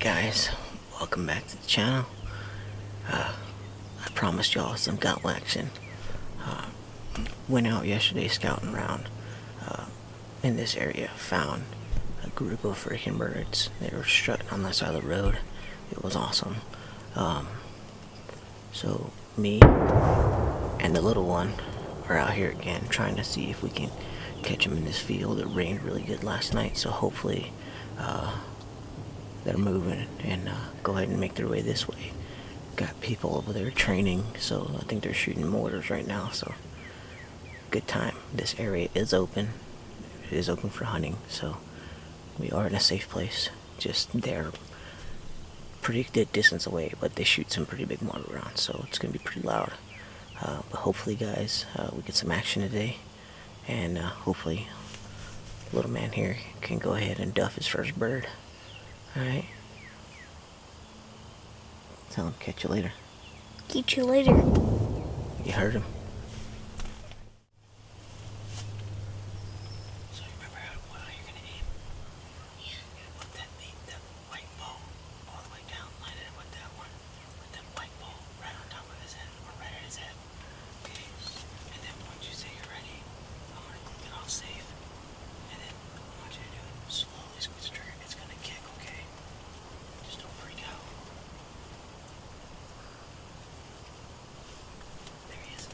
Guys, welcome back to the channel. I promised y'all some gobble action. Went out yesterday scouting around in this area. Found a group of freaking birds. They were strutting on the side of the road. It was awesome. So me and the little one are out here again trying to see if we can catch them in this field. It rained really good last night, so hopefully they're moving and go ahead and make their way this way. Got people over there training, so I think they're shooting mortars right now, so good time. This area is open. It is open for hunting, so we are in a safe place. Just they're pretty good distance away, but they shoot some pretty big mortar rounds, so it's gonna be pretty loud. But hopefully, guys, we get some action today, and hopefully little man here can go ahead and duff his first bird. Alright. Tell him, catch you later. Catch you later. You heard him. So you remember how you're gonna aim? Yeah. You're gonna put that white ball all the way down, line it up with that one. Put that white ball right on top of his head, or right at his head. Okay? And then once you say you're ready, I'm gonna click it off safe. And then I want you to do it slowly, squeeze the trigger. It's gonna kick, okay? Just don't freak out. There he is.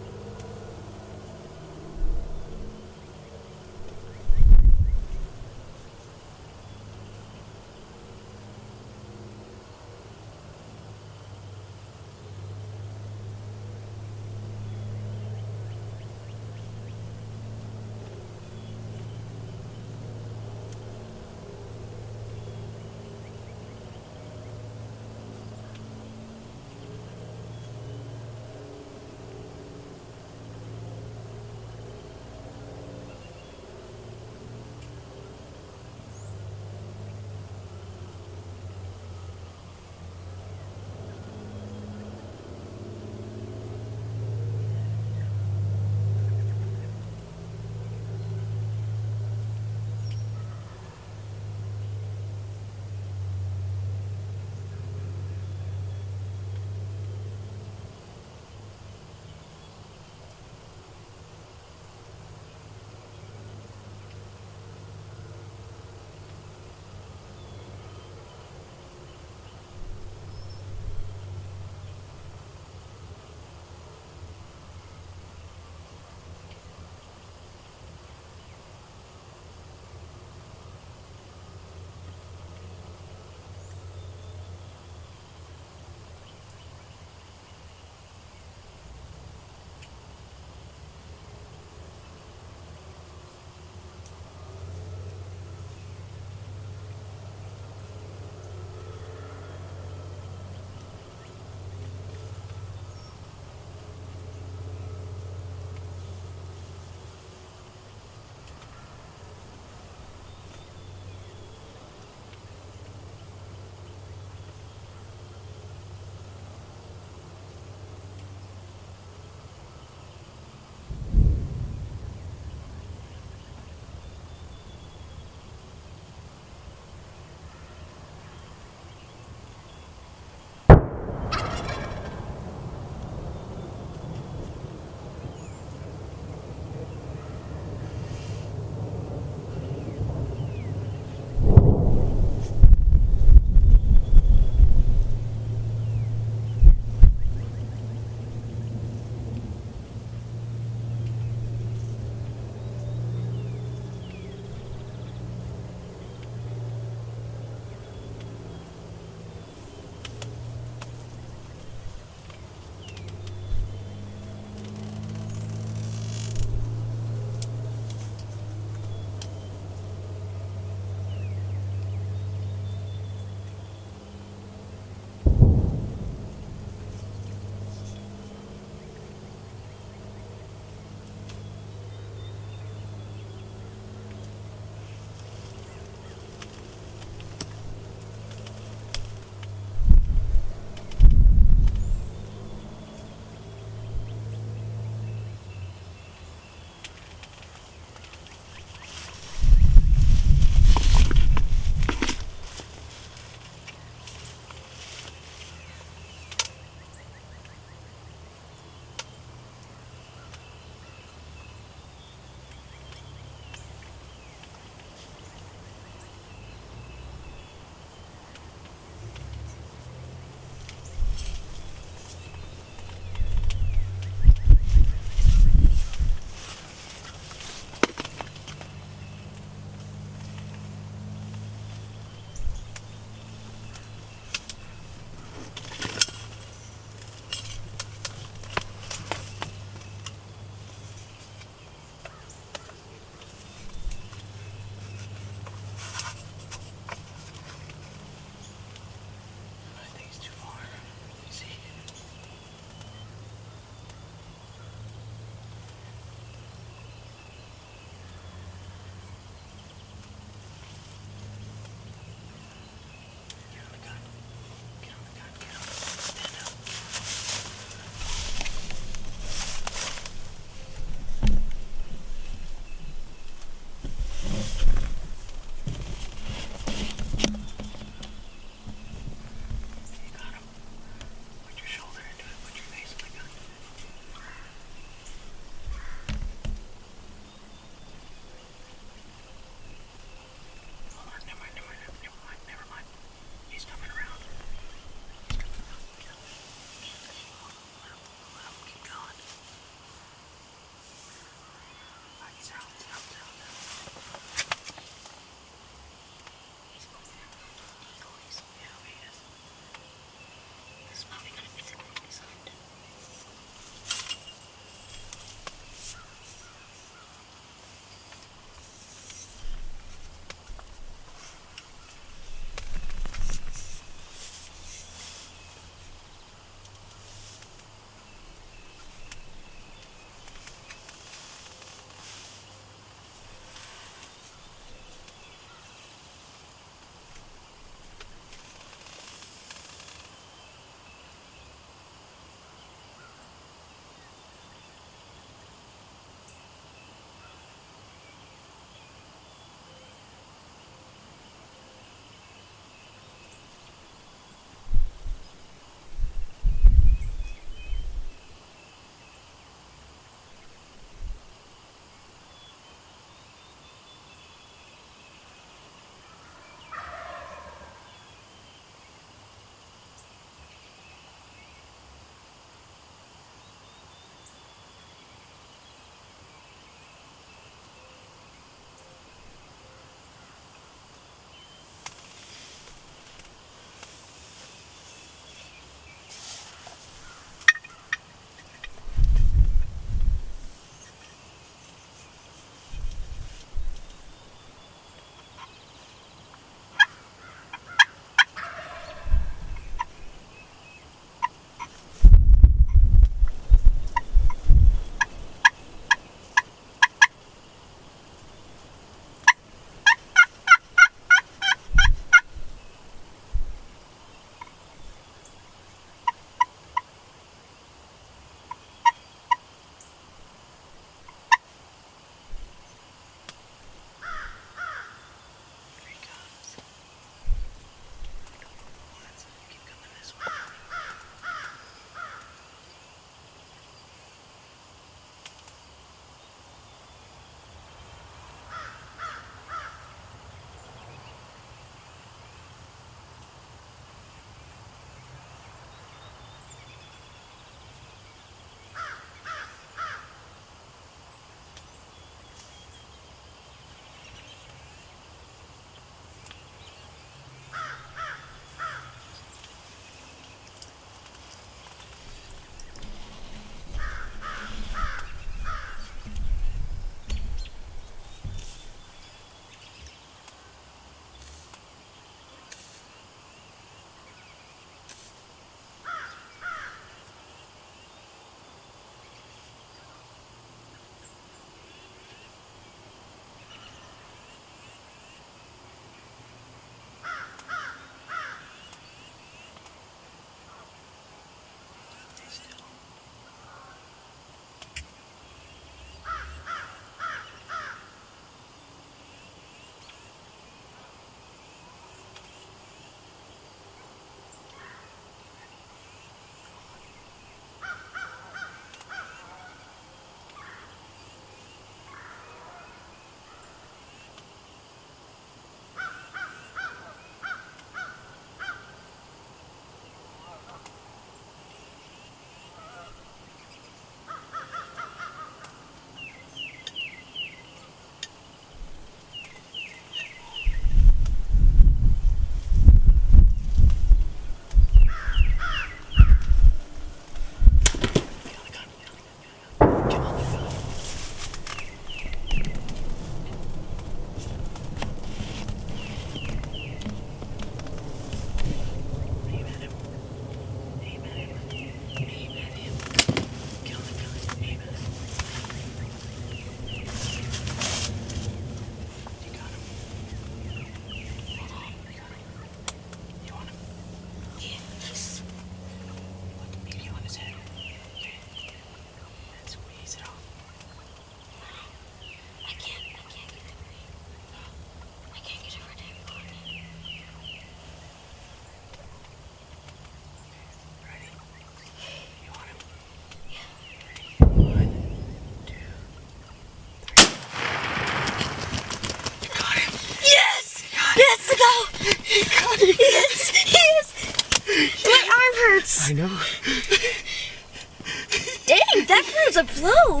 there's a blow.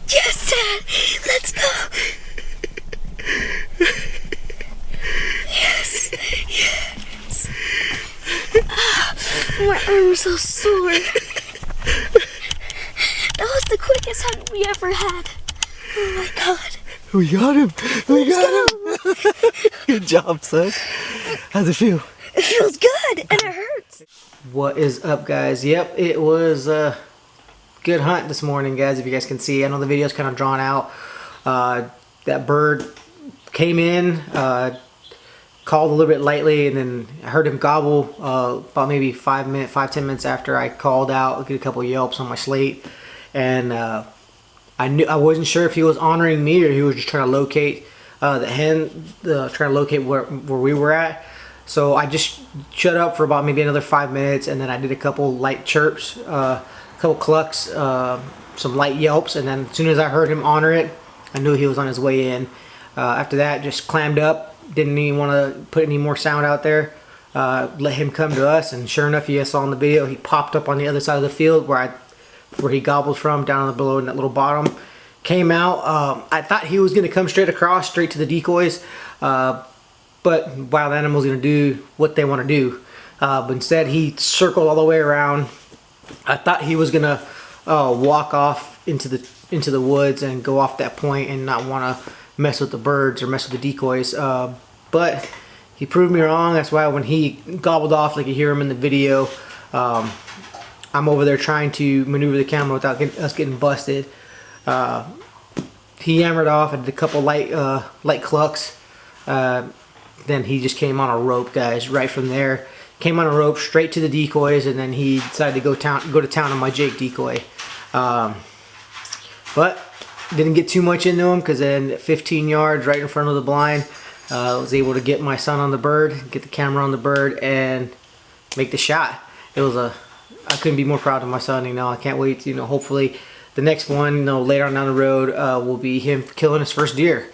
Yes, Dad. Let's go. Yes. Yes. My arm's so sore. That was the quickest hunt we ever had. Oh my God. We got him. We got him. Good job, son. How's it feel? It feels good and it hurts. What is up, guys? Yep, it was a good hunt this morning, guys. If you guys can see, I know the video's kind of drawn out. That bird came in, called a little bit lightly, and then I heard him gobble about maybe 5-10 minutes after I called out. Get a couple yelps on my slate, and I wasn't sure if he was honoring me or he was just trying to locate the hen, trying to locate where we were at. So I just shut up for about maybe another 5 minutes, and then I did a couple light chirps, a couple clucks, some light yelps, and then as soon as I heard him honor it, I knew he was on his way in. After that, just clammed up, didn't even want to put any more sound out there, let him come to us, and sure enough, you guys saw in the video, he popped up on the other side of the field where he gobbled from, down below in that little bottom. Came out, I thought he was going to come straight across, straight to the decoys, but wild animals going to do what they want to do. But instead, he circled all the way around. I thought he was going to walk off into the woods and go off that point and not want to mess with the birds or mess with the decoys. But he proved me wrong. That's why when he gobbled off, like you hear him in the video, I'm over there trying to maneuver the camera without us getting busted. He hammered off and did a couple light clucks. Then he just came on a rope, guys, right from there. Came on a rope straight to the decoys, and then he decided to go to town on my Jake decoy. But didn't get too much into him, because then 15 yards right in front of the blind, I was able to get my son on the bird, get the camera on the bird, and make the shot. I couldn't be more proud of my son. I can't wait to, hopefully the next one, later on down the road, will be him killing his first deer.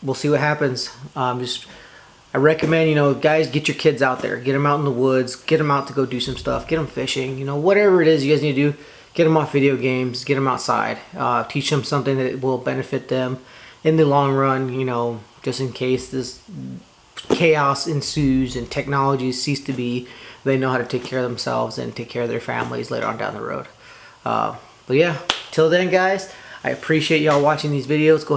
We'll see what happens. I recommend, guys, get your kids out there. Get them out in the woods. Get them out to go do some stuff. Get them fishing. Whatever it is you guys need to do, get them off video games. Get them outside. Teach them something that will benefit them in the long run, just in case this chaos ensues and technologies cease to be. They know how to take care of themselves and take care of their families later on down the road. But yeah, till then, guys, I appreciate y'all watching these videos. Go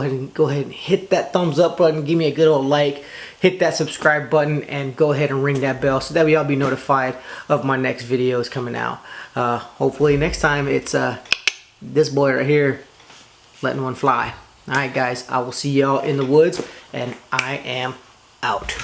ahead and hit that thumbs up button. Give me a good old like. Hit that subscribe button and go ahead and ring that bell so that way y'all be notified of my next videos coming out. Hopefully next time it's this boy right here letting one fly. Alright, guys, I will see y'all in the woods, and I am out.